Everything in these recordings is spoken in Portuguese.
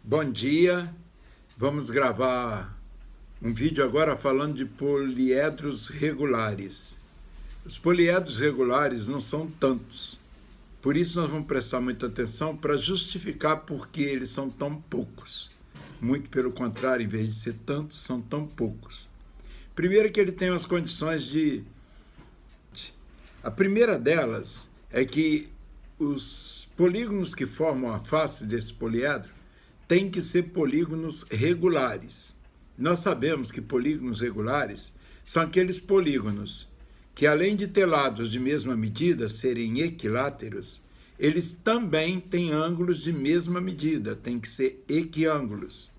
Bom dia, vamos gravar um vídeo agora falando de poliedros regulares. Os poliedros regulares não são tantos, por isso nós vamos prestar muita atenção para justificar por que eles são tão poucos. Muito pelo contrário, em vez de ser tantos, são tão poucos. Primeiro que ele tem as condições de... A primeira delas é que os polígonos que formam a face desse poliedro têm que ser polígonos regulares. Nós sabemos que polígonos regulares são aqueles polígonos que, além de ter lados de mesma medida, serem equiláteros, eles também têm ângulos de mesma medida, têm que ser equiângulos.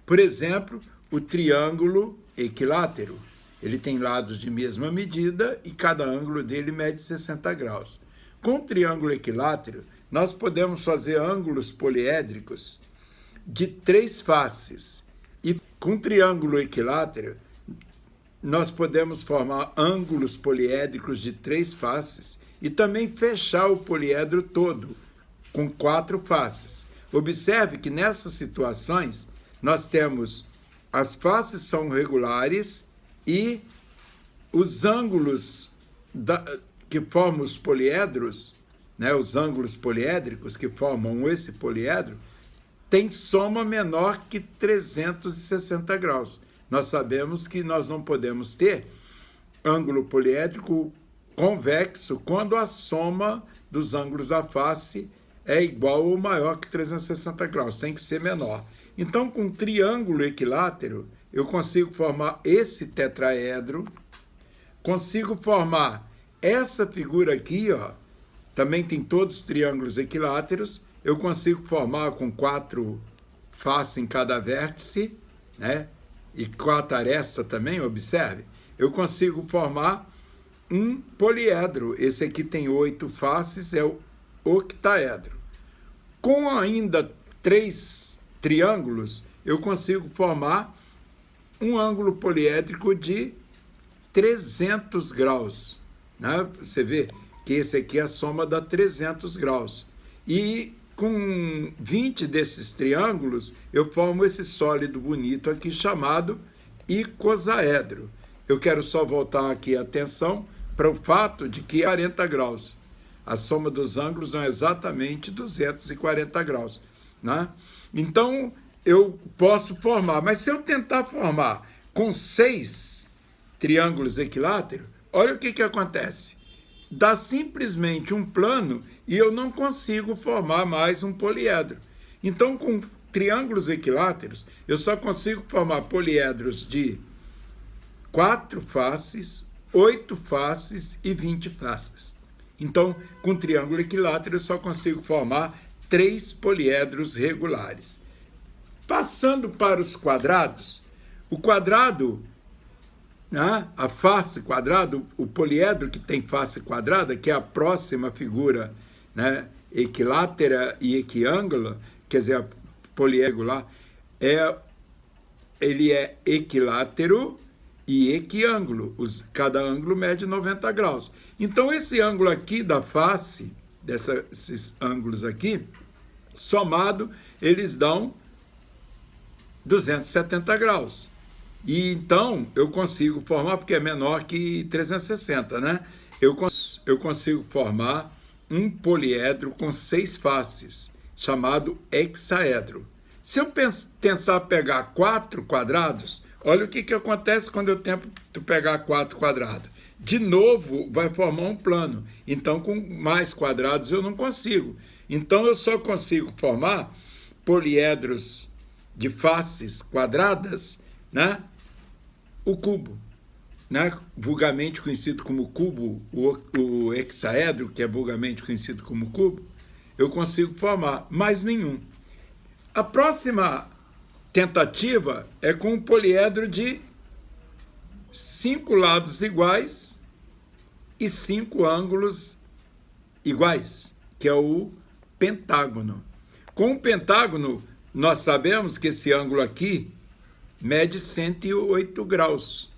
Por exemplo, o triângulo equilátero. Ele tem lados de mesma medida e cada ângulo dele mede 60 graus. Com o triângulo equilátero, nós podemos fazer ângulos poliédricos de 3 faces. E com o triângulo equilátero, nós podemos formar ângulos poliédricos de 3 faces e também fechar o poliedro todo com 4 faces. Observe que nessas situações, nós temos as faces são regulares e os ângulos que formam os poliedros, os ângulos poliédricos que formam esse poliedro, tem soma menor que 360 graus. Nós sabemos que nós não podemos ter ângulo poliédrico convexo quando a soma dos ângulos da face é igual ou maior que 360 graus, tem que ser menor. Então, com triângulo equilátero, eu consigo formar esse tetraedro, consigo formar essa figura aqui, ó, também tem todos os triângulos equiláteros, eu consigo formar com 4 faces em cada vértice, e 4 arestas também, observe. Eu consigo formar um poliedro. Esse aqui tem 8 faces, é o octaedro. Com ainda 3 triângulos, eu consigo formar um ângulo poliédrico de 300 graus. Você vê que esse aqui é a soma dá 300 graus. E com 20 desses triângulos, eu formo esse sólido bonito aqui chamado icosaedro. Eu quero só voltar aqui a atenção para o fato de que é 40 graus. A soma dos ângulos não é exatamente 240 graus. Então, eu posso formar, mas se eu tentar formar com 6 triângulos equiláteros, olha o que acontece. Dá simplesmente um plano e eu não consigo formar mais um poliedro. Então, com triângulos equiláteros, eu só consigo formar poliedros de 4 faces, 8 faces e 20 faces. Então, com triângulo equilátero, eu só consigo formar 3 poliedros regulares. Passando para os quadrados, o quadrado, a face quadrada, o poliedro que tem face quadrada, que é a próxima figura, equilátera e equiângula, quer dizer, a poliégular, ele é equilátero e equiângulo. Cada ângulo mede 90 graus. Então, esse ângulo aqui da face, esses ângulos aqui, somado, eles dão 270 graus. E então, eu consigo formar, porque é menor que 360, Eu consigo formar um poliedro com 6 faces, chamado hexaedro. Se eu pensar pegar 4 quadrados, olha o que acontece quando eu tento pegar 4 quadrados. De novo, vai formar um plano. Então, com mais quadrados, eu não consigo. Então, eu só consigo formar poliedros de faces quadradas, o cubo, vulgarmente conhecido como cubo, o hexaedro, que é vulgarmente conhecido como cubo, eu consigo formar, mais nenhum. A próxima tentativa é com um poliedro de 5 lados iguais e 5 ângulos iguais, que é o pentágono. Com o pentágono, nós sabemos que esse ângulo aqui mede 108 graus.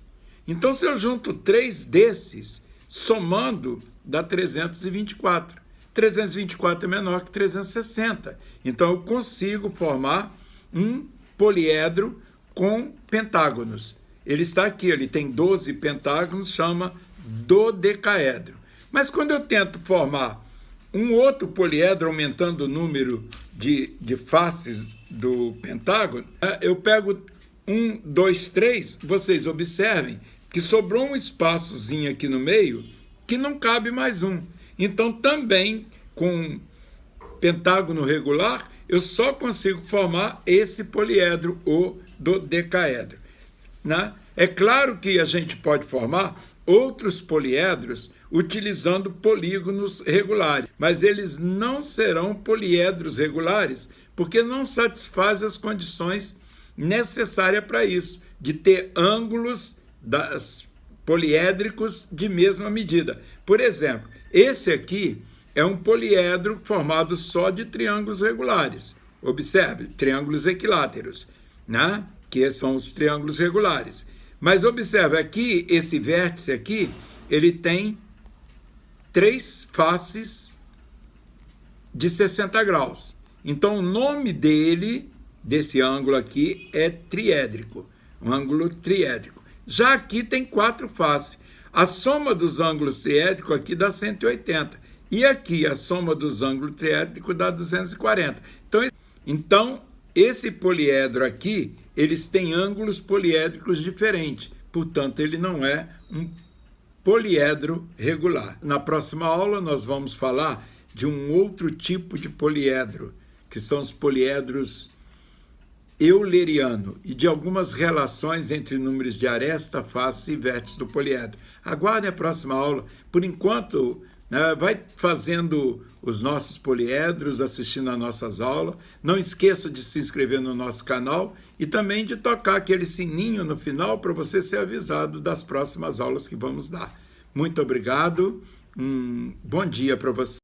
Então, se eu junto 3 desses, somando, dá 324. 324 é menor que 360. Então, eu consigo formar um poliedro com pentágonos. Ele está aqui, ele tem 12 pentágonos, chama dodecaedro. Mas quando eu tento formar um outro poliedro, aumentando o número de faces do pentágono, eu pego 1, 2, 3, vocês observem que sobrou um espaçozinho aqui no meio que não cabe mais um. Então, também com pentágono regular, eu só consigo formar esse poliedro, o dodecaedro. Né? É claro que a gente pode formar outros poliedros utilizando polígonos regulares, mas eles não serão poliedros regulares, porque não satisfazem as condições necessárias para isso, de ter ângulos poliédricos de mesma medida. Por exemplo, esse aqui é um poliedro formado só de triângulos regulares. Observe, triângulos equiláteros, né? Que são os triângulos regulares. Mas observe aqui, esse vértice aqui, ele tem 3 faces de 60 graus. Então, o nome desse ângulo aqui, é triédrico, um ângulo triédrico. Já aqui tem 4 faces. A soma dos ângulos triédricos aqui dá 180. E aqui a soma dos ângulos triédricos dá 240. Então, esse poliedro aqui, eles têm ângulos poliédricos diferentes. Portanto, ele não é um poliedro regular. Na próxima aula, nós vamos falar de um outro tipo de poliedro, que são os poliedros euleriano, e de algumas relações entre números de aresta, face e vértice do poliedro. Aguardem a próxima aula. Por enquanto, vai fazendo os nossos poliedros, assistindo às nossas aulas. Não esqueça de se inscrever no nosso canal e também de tocar aquele sininho no final para você ser avisado das próximas aulas que vamos dar. Muito obrigado, bom dia para você.